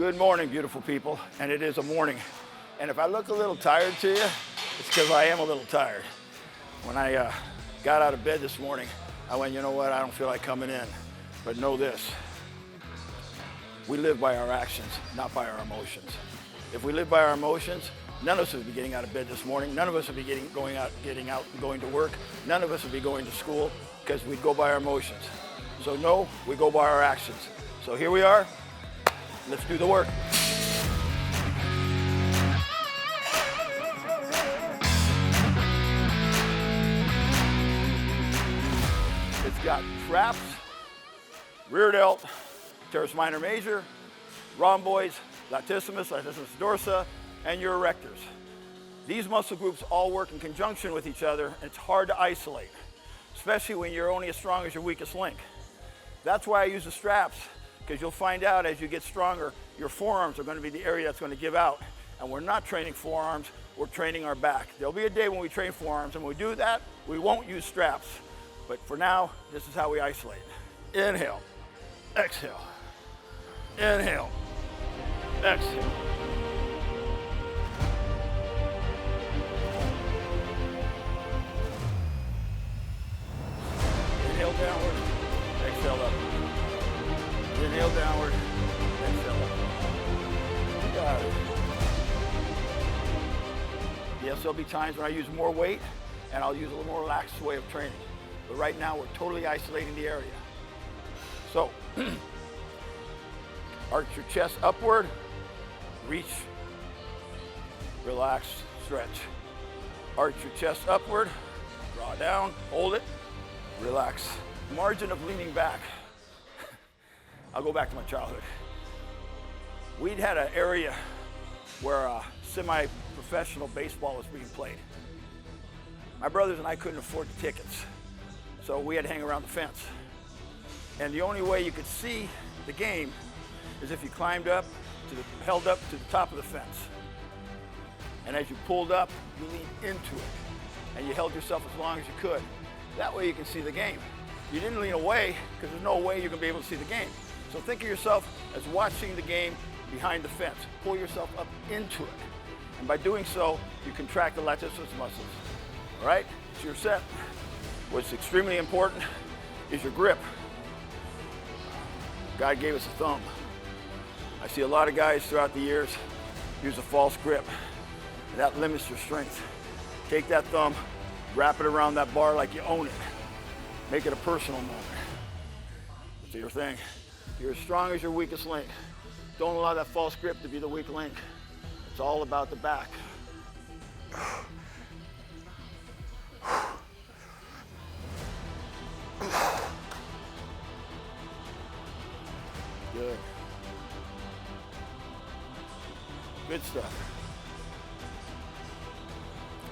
Good morning, beautiful people, and it is a morning. And if I look a little tired to you, it's because I am a little tired. When I got out of bed this morning, I went, you know what, I don't feel like coming in. But know this, we live by our actions, not by our emotions. If we live by our emotions, none of us would be getting out of bed this morning. None of us would be getting out and going to work. None of us would be going to school because we'd go by our emotions. So no, we go by our actions. So here we are. Let's do the work. It's got traps, rear delt, teres minor major, rhomboids, latissimus, latissimus dorsa, and your erectors. These muscle groups all work in conjunction with each other, and it's hard to isolate, especially when you're only as strong as your weakest link. That's why I use the straps, because you'll find out as you get stronger, your forearms are going to be the area that's going to give out. And we're not training forearms, we're training our back. There'll be a day when we train forearms, and when we do that, we won't use straps. But for now, this is how we isolate. Inhale, exhale, inhale, exhale. Inhale downward, exhale up. Inhale downward, exhale up. Got it. Yes, there'll be times when I use more weight and I'll use a little more relaxed way of training. But right now we're totally isolating the area. So, arch your chest upward, reach, relax, stretch. Arch your chest upward, draw down, hold it, relax. Margin of leaning back. I'll go back to my childhood. We'd had an area where semi-professional baseball was being played. My brothers and I couldn't afford the tickets, so we had to hang around the fence. And the only way you could see the game is if you climbed up, held up to the top of the fence. And as you pulled up, you leaned into it, and you held yourself as long as you could. That way you can see the game. You didn't lean away, because there's no way you're gonna be able to see the game. So think of yourself as watching the game behind the fence. Pull yourself up into it. And by doing so, you contract the latissimus muscles. All right, so you're set. What's extremely important is your grip. God gave us a thumb. I see a lot of guys throughout the years use a false grip. And that limits your strength. Take that thumb, wrap it around that bar like you own it. Make it a personal moment. It's your thing. You're as strong as your weakest link. Don't allow that false grip to be the weak link. It's all about the back. Good. Good stuff.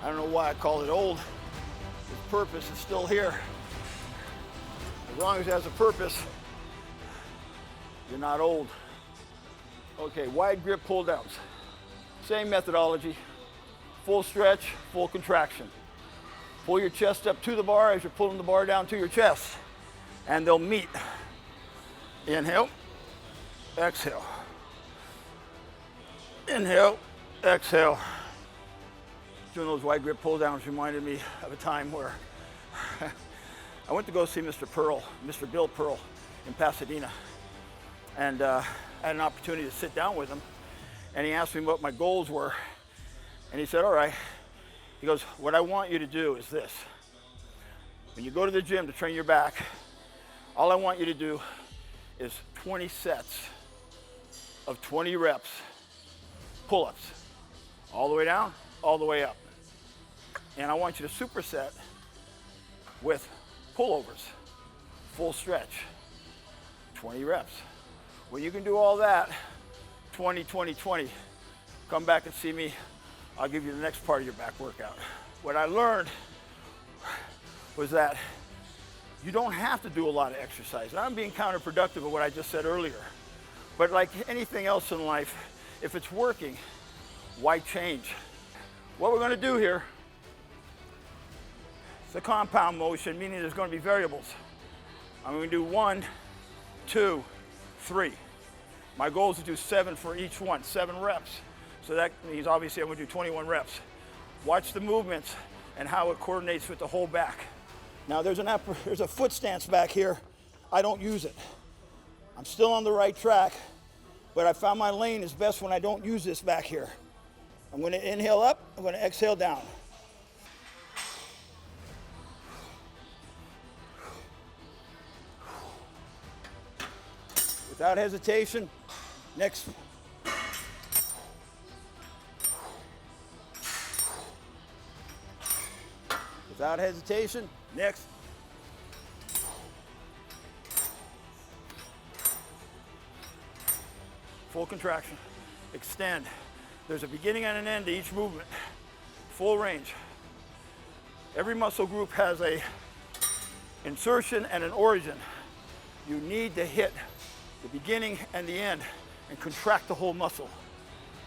I don't know why I call it old. Its purpose is still here. As long as it has a purpose, you're not old. Okay, wide grip pull downs. Same methodology. Full stretch, full contraction. Pull your chest up to the bar as you're pulling the bar down to your chest. And they'll meet. Inhale, exhale. Inhale, exhale. Doing those wide grip pull downs reminded me of a time where I went to go see Mr. Bill Pearl in Pasadena. And I had an opportunity to sit down with him. And he asked me what my goals were. And he said, all right. He goes, what I want you to do is this. When you go to the gym to train your back, all I want you to do is 20 sets of 20 reps, pull-ups, all the way down, all the way up. And I want you to superset with pullovers, full stretch, 20 reps. When you can do all that, 20, 20, 20, come back and see me. I'll give you the next part of your back workout. What I learned was that you don't have to do a lot of exercise. And I'm being counterproductive of what I just said earlier. But like anything else in life, if it's working, why change? What we're going to do here, it's a compound motion, meaning there's going to be variables. I'm going to do 1, 2, 3. My goal is to do 7 for each one, 7 reps. So that means obviously I'm gonna do 21 reps. Watch the movements and how it coordinates with the whole back. Now there's a foot stance back here. I don't use it. I'm still on the right track, but I found my lane is best when I don't use this back here. I'm gonna inhale up, I'm gonna exhale down. Without hesitation, next. Without hesitation, next. Full contraction, extend. There's a beginning and an end to each movement. Full range. Every muscle group has a insertion and an origin. You need to hit the beginning and the end and contract the whole muscle.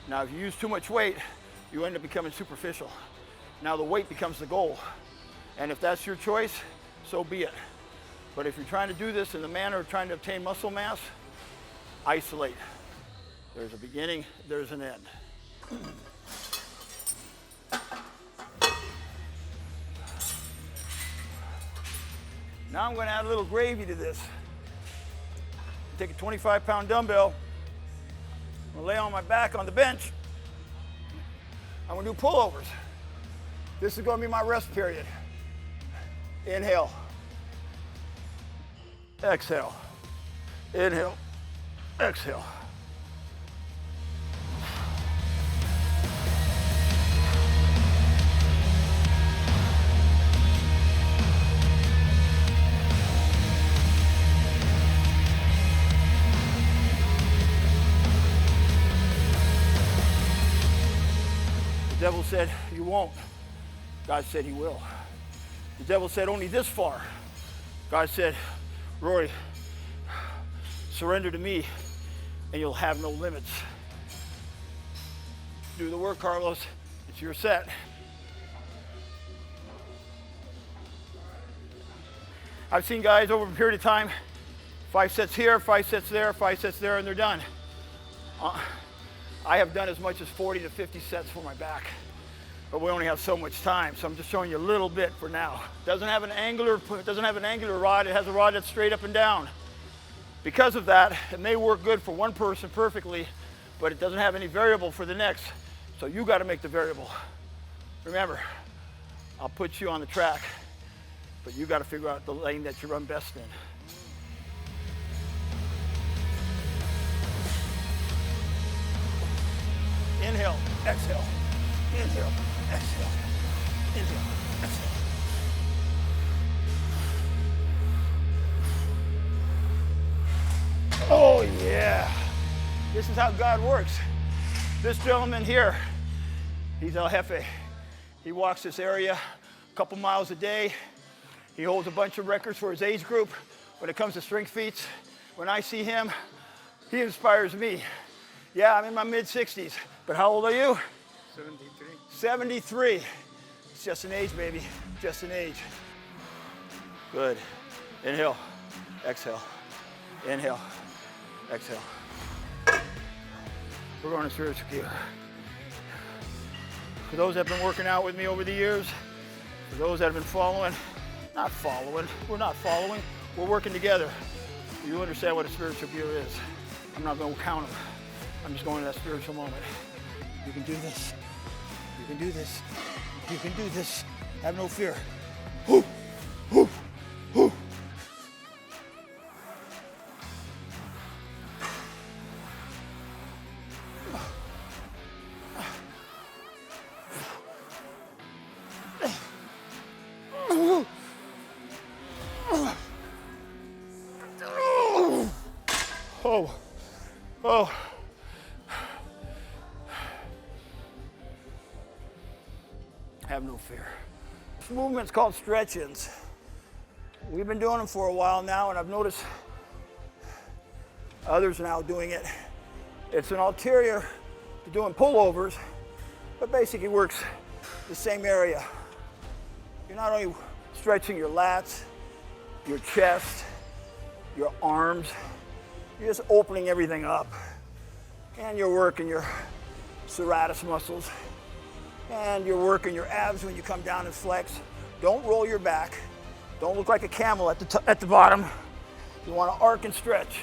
Now, if you use too much weight, you end up becoming superficial. Now the weight becomes the goal. And if that's your choice, so be it. But if you're trying to do this in the manner of trying to obtain muscle mass, isolate. There's a beginning, there's an end. Now I'm going to add a little gravy to this. Take a 25-pound dumbbell. I'm going to lay on my back on the bench. I'm going to do pullovers. This is going to be my rest period. Inhale. Exhale. Inhale. Exhale. The devil said, you won't. God said he will. The devil said only this far. God said, Rory, surrender to me and you'll have no limits. Do the work, Carlos. It's your set. I've seen guys over a period of time, 5 sets here, 5 sets there, 5 sets there, and they're done. I have done as much as 40 to 50 sets for my back, but we only have so much time, so I'm just showing you a little bit for now. It doesn't have an angular rod, it has a rod that's straight up and down. Because of that, it may work good for one person perfectly, but it doesn't have any variable for the next, so you got to make the variable. Remember, I'll put you on the track, but you got to figure out the lane that you run best in. Inhale, exhale, inhale, exhale, inhale, exhale. Oh yeah, this is how God works. This gentleman here, he's El Jefe. He walks this area a couple miles a day. He holds a bunch of records for his age group. When it comes to strength feats, when I see him, he inspires me. Yeah, I'm in my mid-60s, but how old are you? 73. 73. It's just an age, baby, just an age. Good. Inhale, exhale, inhale, exhale. We're going to spiritual gear. For those that have been working out with me over the years, for those that have been following, we're not following, we're working together. You understand what a spiritual gear is. I'm not going to count them. I'm just going to that spiritual moment. You can do this. You can do this. You can do this. Have no fear. Whoo, whoo, whoo. Oh, oh. Have no fear. This movement's called stretch-ins. We've been doing them for a while now, and I've noticed others are now doing it. It's an ulterior to doing pullovers, but basically works the same area. You're not only stretching your lats, your chest, your arms, you're just opening everything up. and you're working your serratus muscles, and you're working your abs when you come down and flex. Don't roll your back. Don't look like a camel at the bottom. You want to arc and stretch.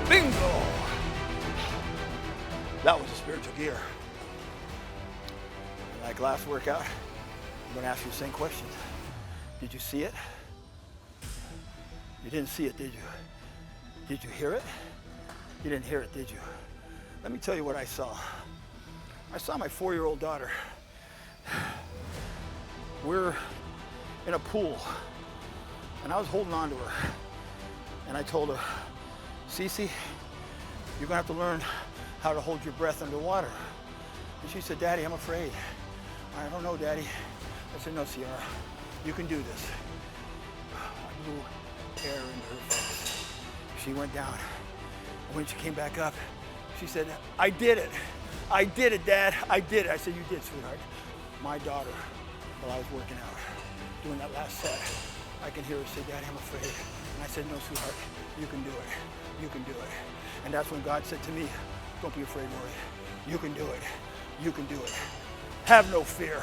Bingo! That was a spiritual gear. Like last workout, I'm going to ask you the same question. Did you see it? You didn't see it, did you? Did you hear it? You didn't hear it, did you? Let me tell you what I saw. I saw my 4-year-old daughter. We're in a pool, and I was holding on to her. And I told her, Cece, you're gonna have to learn how to hold your breath underwater. And she said, Daddy, I'm afraid. I don't know, Daddy. I said, no, Sierra, you can do this. I blew air into her face. She went down. And when she came back up, she said, I did it. I did it, Dad. I did it. I said, you did, sweetheart. My daughter, while I was working out, doing that last set, I can hear her say, Daddy, I'm afraid. And I said, no, sweetheart, you can do it. You can do it. And that's when God said to me, don't be afraid, Rory. You can do it. You can do it. Have no fear.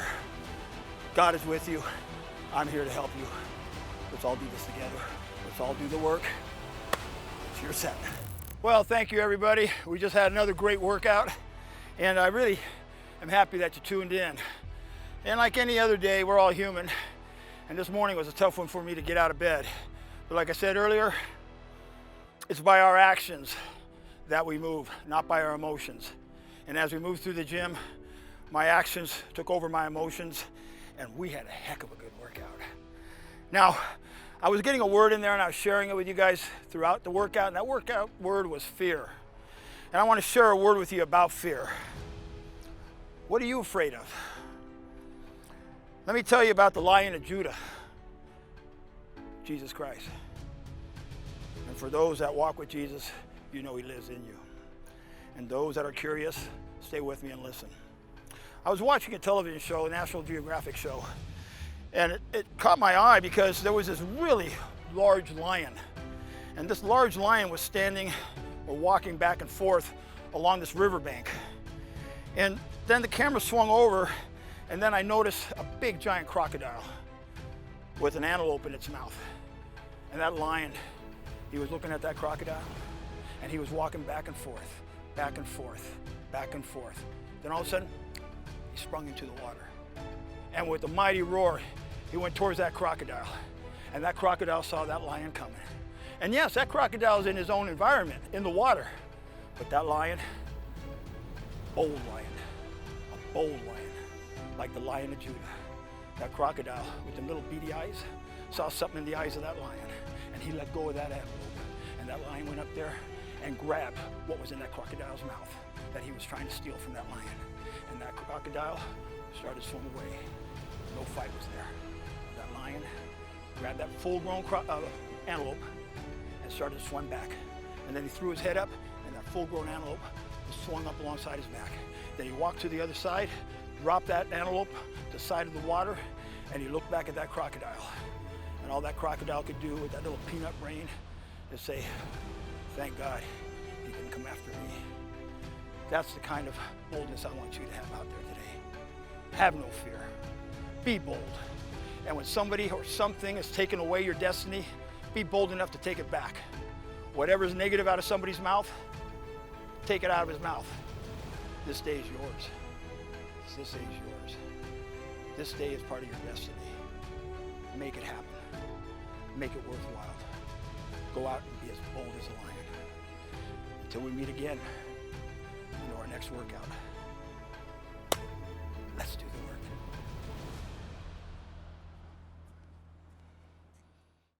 God is with you. I'm here to help you. Let's all do this together. Let's all do the work. It's your set. Well, thank you, everybody. We just had another great workout, and I really am happy that you tuned in. And like any other day, we're all human, and this morning was a tough one for me to get out of bed. But like I said earlier, it's by our actions that we move, not by our emotions. And as we moved through the gym, my actions took over my emotions, and we had a heck of a good workout. Now, I was getting a word in there, and I was sharing it with you guys throughout the workout, and that workout word was fear. And I want to share a word with you about fear. What are you afraid of? Let me tell you about the Lion of Judah, Jesus Christ. And for those that walk with Jesus, you know he lives in you. And those that are curious, stay with me and listen. I was watching a television show, a National Geographic show, and it caught my eye because there was this really large lion. And this large lion was standing or walking back and forth along this riverbank. And then the camera swung over, and then I noticed a big giant crocodile with an antelope in its mouth. And that lion, he was looking at that crocodile, and he was walking back and forth, back and forth, back and forth. Then all of a sudden, he sprung into the water. And with a mighty roar, he went towards that crocodile. And that crocodile saw that lion coming. And yes, that crocodile is in his own environment, in the water. But that lion, bold lion, a bold lion, like the Lion of Judah. That crocodile with the little beady eyes saw something in the eyes of that lion, and he let go of that antelope. And that lion went up there and grabbed what was in that crocodile's mouth that he was trying to steal from that lion. And that crocodile started to swim away. No fight was there. That lion grabbed that full-grown antelope and started to swim back. And then he threw his head up, and that full-grown antelope was swung up alongside his back. Then he walked to the other side, dropped that antelope to the side of the water, and he looked back at that crocodile. And all that crocodile could do with that little peanut brain is say, thank God he didn't come after me. That's the kind of boldness I want you to have out there today. Have no fear. Be bold. And when somebody or something has taken away your destiny, be bold enough to take it back. Whatever is negative out of somebody's mouth, take it out of his mouth. This day is yours. This day is yours. This day is part of your destiny. Make it happen. Make it worthwhile. Go out and be as bold as a lion. Until we meet again, our next workout.